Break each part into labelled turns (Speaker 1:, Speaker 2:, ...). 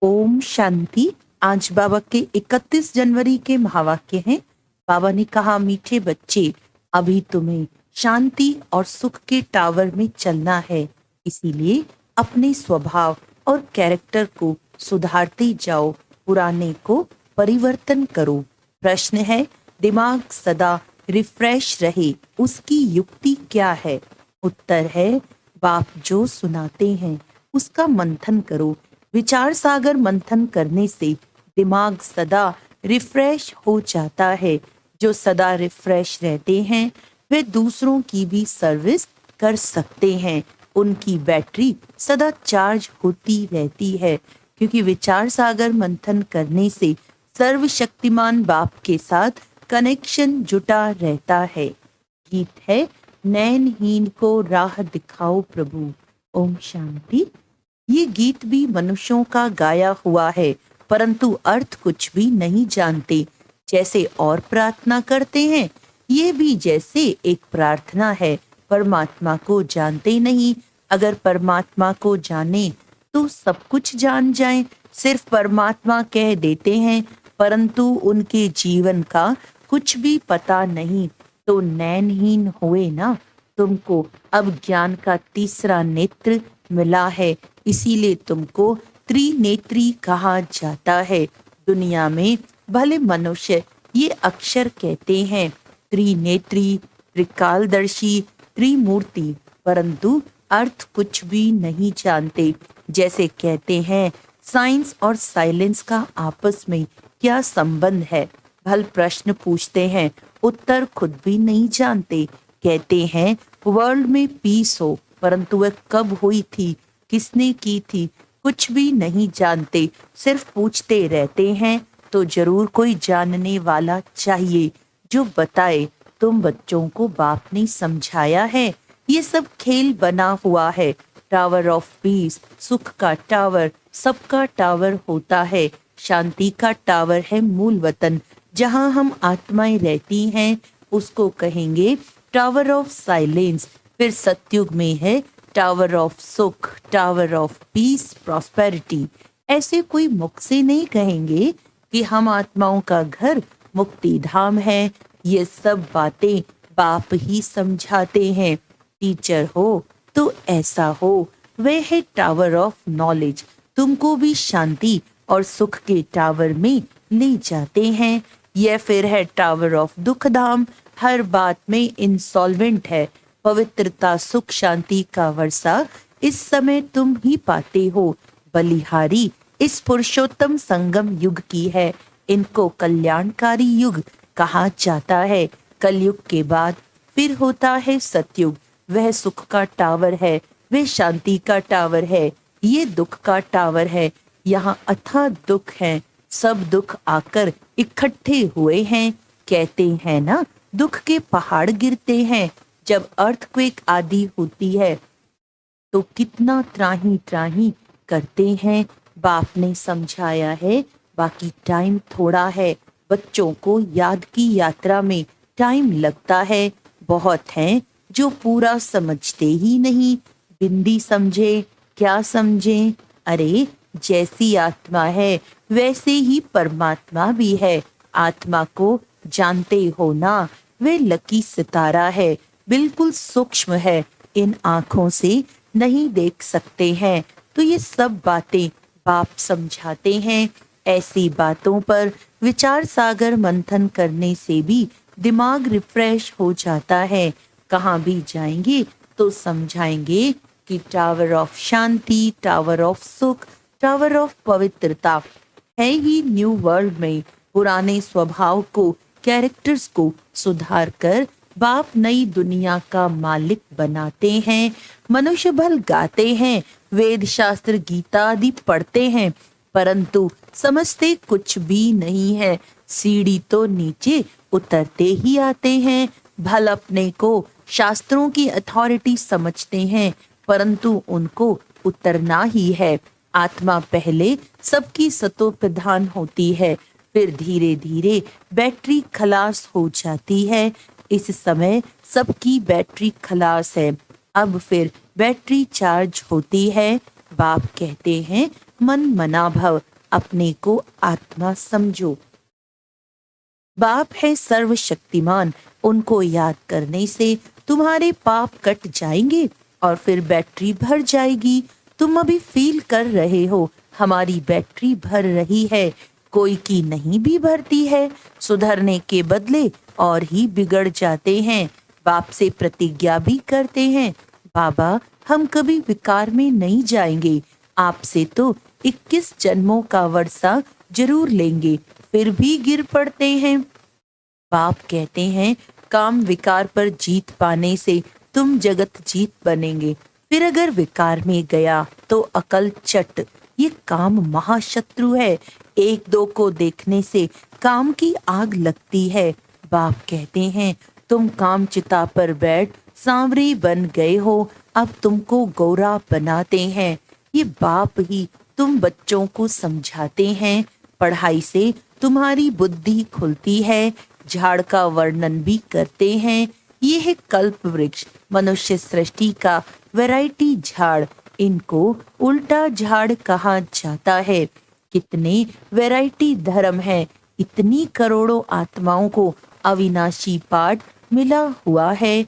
Speaker 1: ओम शांति। आज बाबा के 31 जनवरी के महावाक्य हैं। बाबा ने कहा, मीठे बच्चे, अभी तुम्हें शांति और सुख के टावर में चलना है, इसीलिए अपने स्वभाव और कैरेक्टर को सुधारते जाओ, पुराने को परिवर्तन करो। प्रश्न है, दिमाग सदा रिफ्रेश रहे उसकी युक्ति क्या है? उत्तर है, बाप जो सुनाते हैं उसका मंथन करो। विचार सागर मंथन करने से दिमाग सदा रिफ्रेश हो जाता है। जो सदा रिफ्रेश रहते हैं वे दूसरों की भी सर्विस कर सकते हैं। उनकी बैटरी सदा चार्ज होती रहती है, क्योंकि विचार सागर मंथन करने से सर्वशक्तिमान बाप के साथ कनेक्शन जुटा रहता है। गीत है, नैनहीन को राह दिखाओ प्रभु। ओम शांति। ये गीत भी मनुष्यों का गाया हुआ है, परंतु अर्थ कुछ भी नहीं जानते। जैसे और प्रार्थना करते हैं, ये भी जैसे एक प्रार्थना है, परमात्मा को जानते नहीं। अगर परमात्मा को जाने तो सब कुछ जान जाएं। सिर्फ परमात्मा कह देते हैं, परंतु उनके जीवन का कुछ भी पता नहीं, तो नैनहीन हुए ना। तुमको अब ज्ञान का तीसरा नेत्र मिला है, इसीलिए तुमको त्रिनेत्री कहा जाता है। दुनिया में भले मनुष्य ये अक्षर कहते हैं, त्रिनेत्री, त्रिकालदर्शी, त्रिमूर्ति, परंतु अर्थ कुछ भी नहीं जानते। जैसे कहते हैं, साइंस और साइलेंस का आपस में क्या संबंध है? भल प्रश्न पूछते हैं, उत्तर खुद भी नहीं जानते। कहते हैं वर्ल्ड में पीस हो, परंतु वह कब हुई थी, किसने की थी, कुछ भी नहीं जानते। सिर्फ पूछते रहते हैं, तो जरूर कोई जानने वाला चाहिए जो बताए। तुम बच्चों को बाप ने समझाया है, ये सब खेल बना हुआ है। टावर ऑफ पीस, सुख का टावर, सबका टावर होता है। शांति का टावर है मूल वतन, जहाँ हम आत्माएं रहती हैं, उसको कहेंगे टावर ऑफ साइलेंस। फिर सतयुग में है टावर ऑफ सुख, टावर ऑफ पीस, प्रॉस्पेरिटी। ऐसे कोई मुख से नहीं कहेंगे कि हम आत्माओं का घर मुक्ति धाम है। ये सब बातें बाप ही समझाते हैं। टीचर हो तो ऐसा हो, वह है टावर ऑफ नॉलेज। तुमको भी शांति और सुख के टावर में ले जाते हैं। यह फिर है टावर ऑफ दुख धाम, हर बात में इंसॉल्वेंट है। पवित्रता, सुख, शांति का वर्षा इस समय तुम ही पाते हो। बलिहारी इस पुरुषोत्तम संगम युग की है। इनको कल्याणकारी युग कहा जाता है। कलयुग के बाद फिर होता है सतयुग। वह सुख का टावर है, वह शांति का टावर है, ये दुख का टावर है। यहाँ अथाह दुख है, सब दुख आकर इकट्ठे हुए हैं। कहते हैं ना, दुख के पहाड़ गिरते हैं। जब अर्थक्वेक आदि होती है तो कितना त्राही त्राही करते हैं। बाप ने समझाया है, बाकी टाइम थोड़ा है। बच्चों को याद की यात्रा में टाइम लगता है। बहुत हैं जो पूरा समझते ही नहीं। बिंदी समझे, क्या समझे? अरे, जैसी आत्मा है वैसे ही परमात्मा भी है। आत्मा को जानते हो ना, वे लकी सितारा है, बिल्कुल सूक्ष्म है, इन आंखों से नहीं देख सकते हैं। तो ये सब बातें बाप समझाते हैं। ऐसी बातों पर विचार सागर मंथन करने से भी दिमाग रिफ्रेश हो जाता है। कहाँ भी जाएंगे तो समझाएंगे कि tower of Shanti, tower of सुख, टावर ऑफ पवित्रता है ही न्यू वर्ल्ड में। पुराने स्वभाव को, कैरेक्टर्स को सुधार कर बाप नई दुनिया का मालिक बनाते हैं। मनुष्य भल गाते हैं, वेद शास्त्र गीता आदि पढ़ते हैं, परंतु समझते कुछ भी नहीं है। सीढ़ी तो नीचे उतरते ही आते हैं। भल अपने को शास्त्रों की अथॉरिटी समझते हैं, परंतु उनको उतरना ही है। आत्मा पहले सबकी सतो प्रधान होती है, फिर धीरे धीरे बैटरी खलास हो जाती है। इस समय सबकी बैटरी खलास है, अब फिर बैटरी चार्ज होती है। बाप कहते हैं मन मना भव, अपने को आत्मा समझो। बाप है सर्वशक्तिमान, उनको याद करने से तुम्हारे पाप कट जाएंगे और फिर बैटरी भर जाएगी। तुम अभी फील कर रहे हो हमारी बैटरी भर रही है, कोई की नहीं भी भरती है। सुधरने के बदले और ही बिगड़ जाते हैं। बाप से प्रतिज्ञा भी करते हैं, बाबा हम कभी विकार में नहीं जाएंगे, आपसे तो 21 जन्मों का वर्षा जरूर लेंगे, फिर भी गिर पड़ते हैं। बाप कहते हैं काम विकार पर जीत पाने से तुम जगत जीत बनेंगे, फिर अगर विकार में गया तो अकल चट, ये काम महाशत्रु है, एक दो को देखने से काम की आग लगती है। बाप कहते हैं तुम काम चिता पर बैठ सांवरे बन गए हो, अब तुमको गौरा बनाते हैं। ये बाप ही तुम बच्चों को समझाते हैं, पढ़ाई से तुम्हारी बुद्धि खुलती है, झाड़ का वर्णन भी करते हैं। ये है कल्प वृक्ष, मनुष्य सृष्टि का वैरायटी झाड़, इनको उल्टा झाड़ कहा जाता है। कितने वैरायटी धर्म है, इतनी करोड़ों आत्माओं को अविनाशी पाठ मिला हुआ है,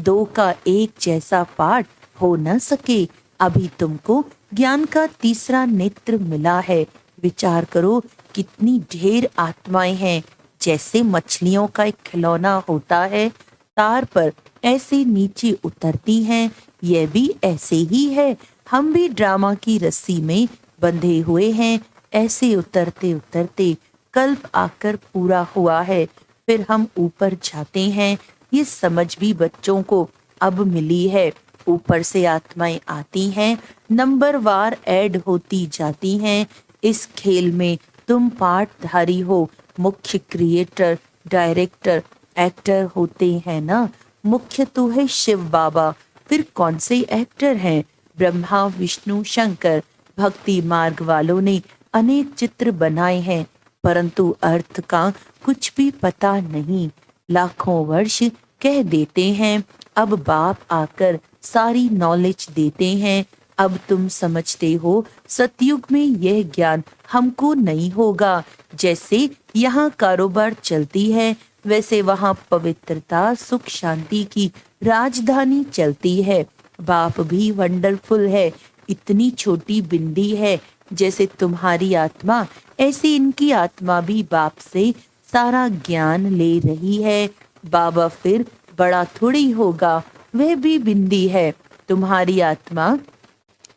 Speaker 1: दो का एक जैसा पाठ हो न सके। अभी तुमको ज्ञान का तीसरा नेत्र मिला है, विचार करो कितनी ढेर आत्माएं हैं। जैसे मछलियों का एक खिलौना होता है, तार पर ऐसे नीचे उतरती हैं, यह भी ऐसे ही है। हम भी ड्रामा की रस्सी में बंधे हुए हैं, ऐसे उतरते उतरते कल्प आकर पूरा हुआ है, फिर हम ऊपर जाते हैं। ये समझ भी बच्चों को अब मिली है। ऊपर से आत्माएं आती हैं, नंबरवार ऐड होती जाती हैं। इस खेल में तुम पार्टधारी हो, मुख्य क्रिएटर डायरेक्टर एक्टर होते हैं ना। मुख्य तो है शिव बाबा, फिर कौन से एक्टर हैं? ब्रह्मा विष्णु शंकर। भक्ति मार्ग वालों ने अनेक चित्र बनाए हैं, परंतु अर्थ का कुछ भी पता नहीं। लाखों वर्ष कह देते हैं, अब बाप आकर सारी नॉलेज देते हैं। अब तुम समझते हो सतयुग में यह ज्ञान हमको नहीं होगा। जैसे यहाँ कारोबार चलती है, वैसे वहाँ पवित्रता सुख शांति की राजधानी चलती है। बाप भी वंडरफुल है, इतनी छोटी बिंदी है। जैसे तुम्हारी आत्मा, ऐसे इनकी आत्मा भी बाप से सारा ज्ञान ले रही है। बाबा फिर बड़ा थोड़ी होगा, वह भी बिंदी है। तुम्हारी आत्मा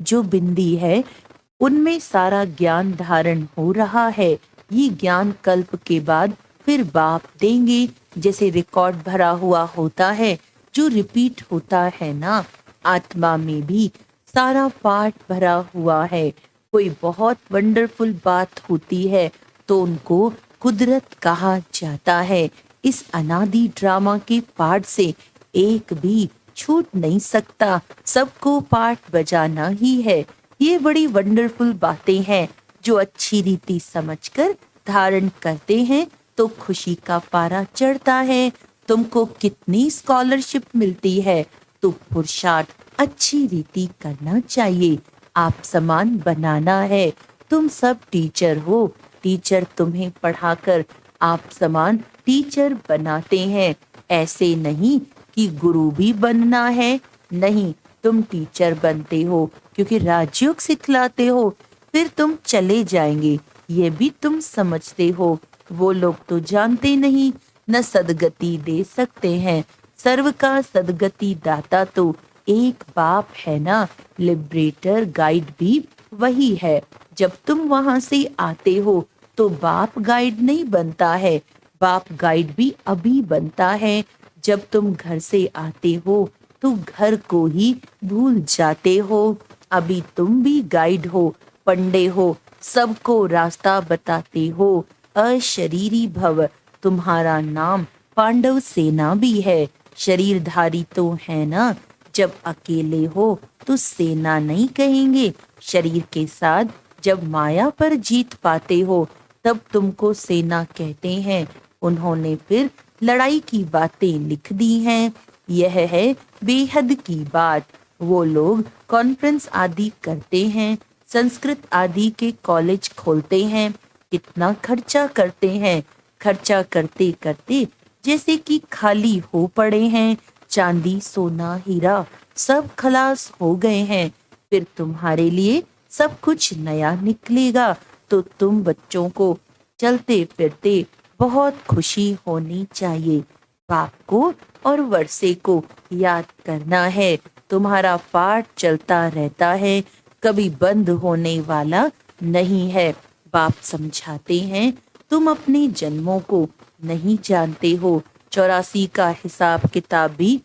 Speaker 1: जो बिंदी है, उनमें सारा ज्ञान धारण हो रहा है। ये ज्ञान कल्प के बाद फिर बाप देंगे, जैसे रिकॉर्ड भरा हुआ होता है जो रिपीट होता है ना। आत्मा में भी सारा पाठ भरा हुआ है। कोई बहुत वंडरफुल बात होती है तो उनको कुदरत कहा जाता है। इस अनादि ड्रामा के पाठ से एक भी छूट नहीं सकता, सबको पाठ बजाना ही है। ये बड़ी वंडरफुल बातें हैं जो अच्छी रीति समझकर धारण करते हैं तो खुशी का पारा चढ़ता है। तुमको कितनी स्कॉलरशिप मिलती है, तो पुरुषार्थ अच्छी रीति करना चाहिए। आप समान बनाना है। तुम सब टीचर हो, टीचर तुम्हें पढ़ाकर आप समान टीचर बनाते हैं। ऐसे नहीं कि गुरु भी बनना है, नहीं, तुम टीचर बनते हो क्योंकि राजयोग सिखलाते हो, फिर तुम चले जाएंगे, ये भी तुम समझते हो। वो लोग तो जानते नहीं, न सदगति दे सकते हैं। सर्व का सदगति दाता तो एक बाप है ना। लिबरेटर गाइड भी वही है। जब तुम वहां से आते हो तो बाप गाइड नहीं बनता है, बाप गाइड भी अभी बनता है। जब तुम घर से आते हो तो घर को ही भूल जाते हो। अभी तुम भी गाइड हो, पंडे हो, सबको रास्ता बताते हो। अशरीरी भव, तुम्हारा नाम पांडव सेना भी है। शरीरधारी तो है ना। जब अकेले हो तो सेना नहीं कहेंगे, शरीर के साथ जब माया पर जीत पाते हो तब तुमको सेना कहते हैं। उन्होंने फिर लड़ाई की बातें लिख दी हैं। यह है बेहद की बात। वो लोग कॉन्फ्रेंस आदि करते हैं, संस्कृत आदि के कॉलेज खोलते हैं, कितना खर्चा करते हैं। खर्चा करते करते जैसे कि खाली हो पड़े हैं, चांदी सोना हीरा सब खलास हो गए हैं। फिर तुम्हारे लिए सब कुछ नया निकलेगा तो तुम बच्चों को चलते फिरते बहुत खुशी होनी चाहिए। बाप को और वर्षे को याद करना है। तुम्हारा पाठ चलता रहता है, कभी बंद होने वाला नहीं है। बाप समझाते हैं, तुम अपने जन्मों को नहीं जानते हो। 84 का हिसाब किताब भी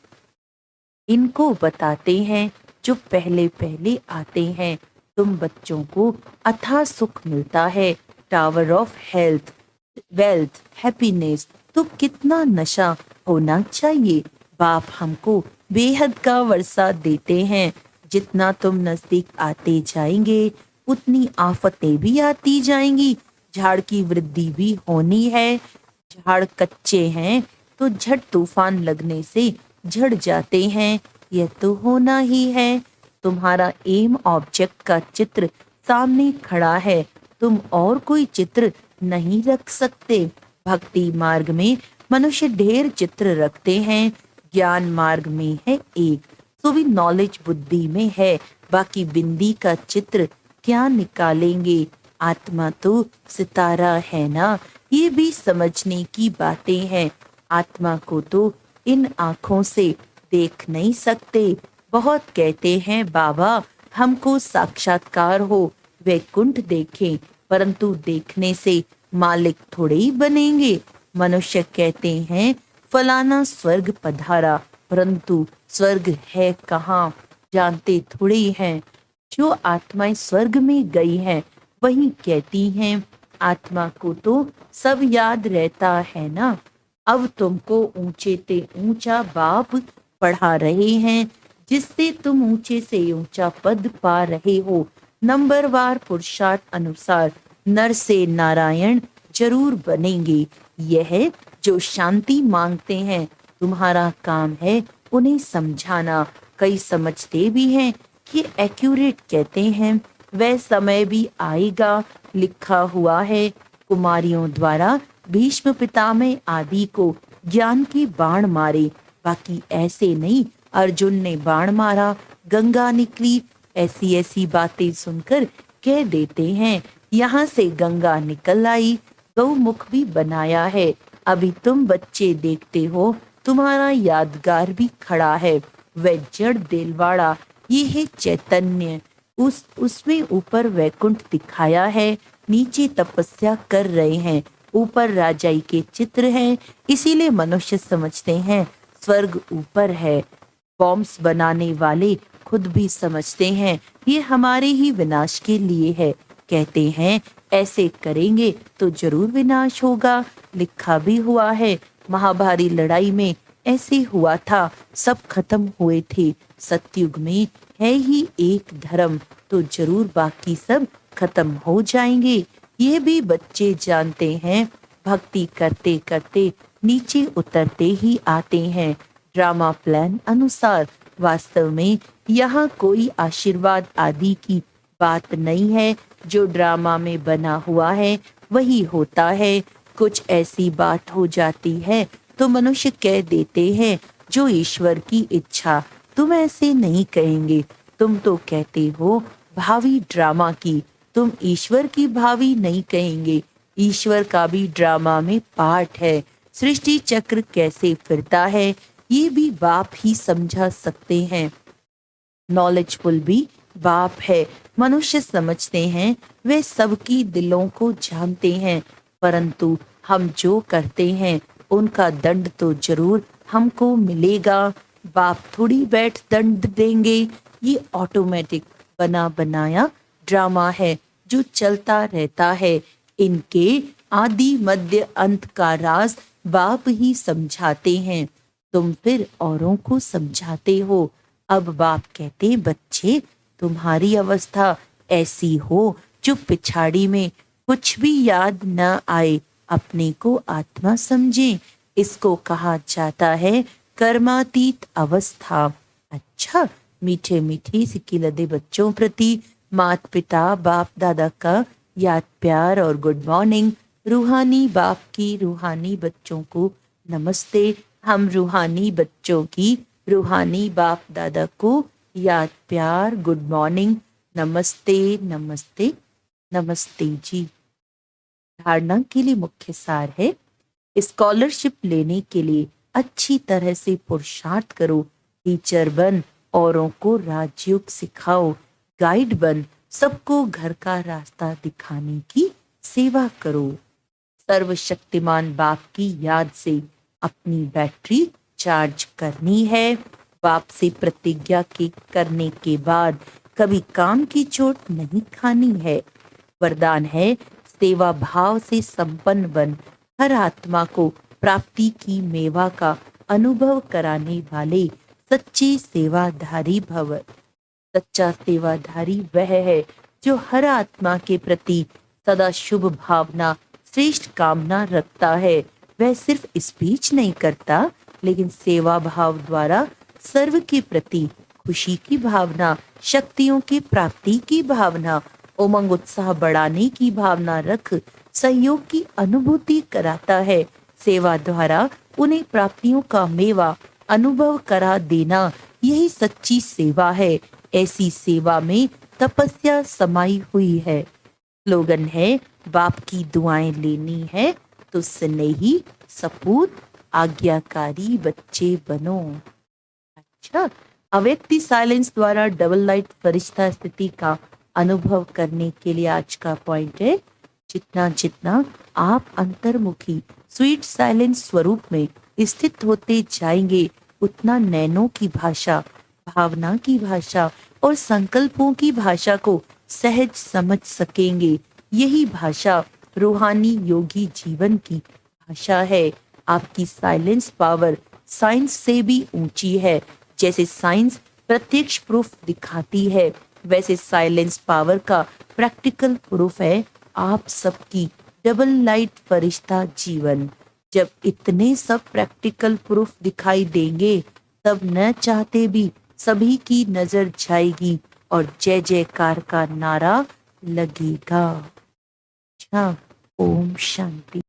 Speaker 1: इनको बताते हैं जो पहले पहले आते हैं। तुम बच्चों को अथाह सुख मिलता है, tower of health, wealth, happiness. तो कितना नशा होना चाहिए। बाप हमको बेहद का वर्षा देते हैं। जितना तुम नजदीक आते जाएंगे उतनी आफतें भी आती जाएंगी। झाड़ की वृद्धि भी होनी है। झाड़ कच्चे हैं तो झट तूफान लगने से झड़ जाते हैं, यह तो होना ही है। तुम्हारा एम ऑब्जेक्ट का चित्र सामने खड़ा है, तुम और कोई चित्र नहीं रख सकते। भक्ति मार्ग में मनुष्य ढेर चित्र रखते हैं, ज्ञान मार्ग में है एक, तो भी नॉलेज बुद्धि में है। बाकी बिंदी का चित्र क्या निकालेंगे। आत्मा तो सितारा है ना, ये भी समझने की बातें हैं। आत्मा को तो इन आँखों से देख नहीं सकते। बहुत कहते हैं बाबा हमको साक्षात्कार हो, वैकुंठ देखें, परंतु देखने से मालिक थोड़े ही बनेंगे। मनुष्य कहते हैं फलाना स्वर्ग पधारा, परंतु स्वर्ग है कहाँ जानते थोड़े हैं। जो आत्माएं स्वर्ग में गई हैं वही कहती हैं आत्मा को तो सब याद रहता है ना। अब तुमको ऊंचे ते ऊंचा बाप पढ़ा रहे हैं, जिससे तुम ऊंचे से ऊंचा पद पा रहे हो। नंबरवार पुरुषार्थ अनुसार नर से नारायण जरूर बनेंगे। यह जो शांति मांगते हैं तुम्हारा काम है उन्हें समझाना। कई समझते भी हैं कि एक्यूरेट कहते हैं, वह समय भी आएगा, लिखा हुआ है। कुमारियों द्वारा भीष्म पितामह आदि को ज्ञान की बाण मारे, बाकी ऐसे नहीं अर्जुन ने बाण मारा गंगा निकली। ऐसी ऐसी बातें सुनकर कह देते हैं यहाँ से गंगा निकल आई, गौमुख भी बनाया है। अभी तुम बच्चे देखते हो, तुम्हारा यादगार भी खड़ा है। वह जड़ दिलवाड़ा ये है चैतन्य, उसमें ऊपर वैकुंठ दिखाया है, नीचे तपस्या कर रहे हैं, ऊपर राजाई के चित्र हैं। इसीलिए मनुष्य समझते हैं स्वर्ग ऊपर है। बॉम्ब्स बनाने वाले खुद भी समझते हैं ये हमारे ही विनाश के लिए है। कहते हैं ऐसे करेंगे तो जरूर विनाश होगा। लिखा भी हुआ है, महाभारी लड़ाई में ऐसे हुआ था, सब खत्म हुए थे। सतयुग में है ही एक धर्म, तो जरूर बाकी सब खत्म हो जाएंगे। ये भी बच्चे जानते हैं, भक्ति करते करते नीचे उतरते ही आते हैं। ड्रामा प्लान अनुसार वास्तव में यहाँ कोई आशीर्वाद आदि की बात नहीं है। जो ड्रामा में बना हुआ है वही होता है। कुछ ऐसी बात हो जाती है तो मनुष्य कह देते हैं जो ईश्वर की इच्छा। तुम ऐसे नहीं कहेंगे, तुम तो कहते हो भावी ड्रामा की, तुम ईश्वर की भावी नहीं कहेंगे। ईश्वर का भी ड्रामा में पार्ट है। सृष्टि चक्र कैसे फिरता है ये भी बाप ही समझा सकते हैं। नॉलेजफुल भी बाप है। मनुष्य समझते हैं वे सबकी दिलों को जानते हैं, परंतु हम जो करते हैं उनका दंड तो जरूर हमको मिलेगा। बाप थोड़ी बैठ दंड देंगे, ये ऑटोमेटिक बना बनाया ड्रामा है जो चलता रहता है। इनके आदि मध्य अंत का राज बाप ही समझाते हैं, तुम फिर औरों को समझाते हो। अब बाप कहते बच्चे तुम्हारी अवस्था ऐसी हो जो पिछाड़ी में कुछ भी याद न आए, अपने को आत्मा समझे। इसको कहा जाता है कर्मातीत अवस्था। अच्छा, मीठे मीठे सिकिलदे बच्चों प्रति माता पिता बाप दादा का याद प्यार और गुड मॉर्निंग। रूहानी बाप की रूहानी बच्चों को नमस्ते। हम रूहानी बच्चों की रूहानी बाप दादा को याद प्यार गुड मॉर्निंग। नमस्ते नमस्ते नमस्ते जी। धारणा के लिए मुख्य सार है, स्कॉलरशिप लेने के लिए अच्छी तरह से पुरुषार्थ करो, टीचर बन, औरों को राजयोग सिखाओ, गाइड बन, सबको घर का रास्ता दिखाने की सेवा करो। सर्वशक्तिमान बाप की याद से अपनी बैटरी चार्ज करनी है। बाप से प्रतिज्ञा के करने के बाद कभी काम की चोट नहीं खानी है। वरदान है, सेवा भाव से संपन्न बन, हर आत्मा को प्राप्ति की मेवा का अनुभव कराने वाले सच्चे सेवाधारी भव। सच्चा सेवाधारी वह है जो हर आत्मा के प्रति सदा शुभ भावना श्रेष्ठ कामना रखता है। वह सिर्फ स्पीच नहीं करता, लेकिन सेवा भाव द्वारा सर्व के प्रति खुशी की भावना, शक्तियों की प्राप्ति की भावना, उमंग उत्साह बढ़ाने की भावना रख सहयोग की अनुभूति कराता है। सेवा द्वारा उन्हें प्राप्तियों का मेवा अनुभव करा देना, यही सच्ची सेवा है। ऐसी सेवा में तपस्या समाई हुई है। स्लोगन है, बाप की दुआएं लेनी है तो स्नेही सपूत आज्ञाकारी बच्चे बनो। अच्छा, अव्यक्ति साइलेंस द्वारा डबल लाइट फरिश्ता स्थिति का अनुभव करने के लिए आज का पॉइंट है, जितना जितना आप अंतर्मुखी स्वीट साइलेंस स्वरूप में स्थित होते जाएंगे, उतना नैनों की भाषा, भावना की भाषा और संकल्पों की भाषा को सहज समझ सकेंगे। यही भाषा रूहानी योगी जीवन की भाषा है। आपकी साइलेंस पावर साइंस से भी ऊंची है। जैसे साइंस प्रत्यक्ष प्रूफ दिखाती है, वैसे साइलेंस पावर का प्रैक्टिकल प्रूफ है आप सबकी डबल लाइट फरिश्ता जीवन। जब इतने सब प्रैक्टिकल प्रूफ दिखाई देंगे, तब न चाहते भी सभी की नजर जाएगी और जय जयकार का नारा लगेगा। अच्छा, ओम शांति।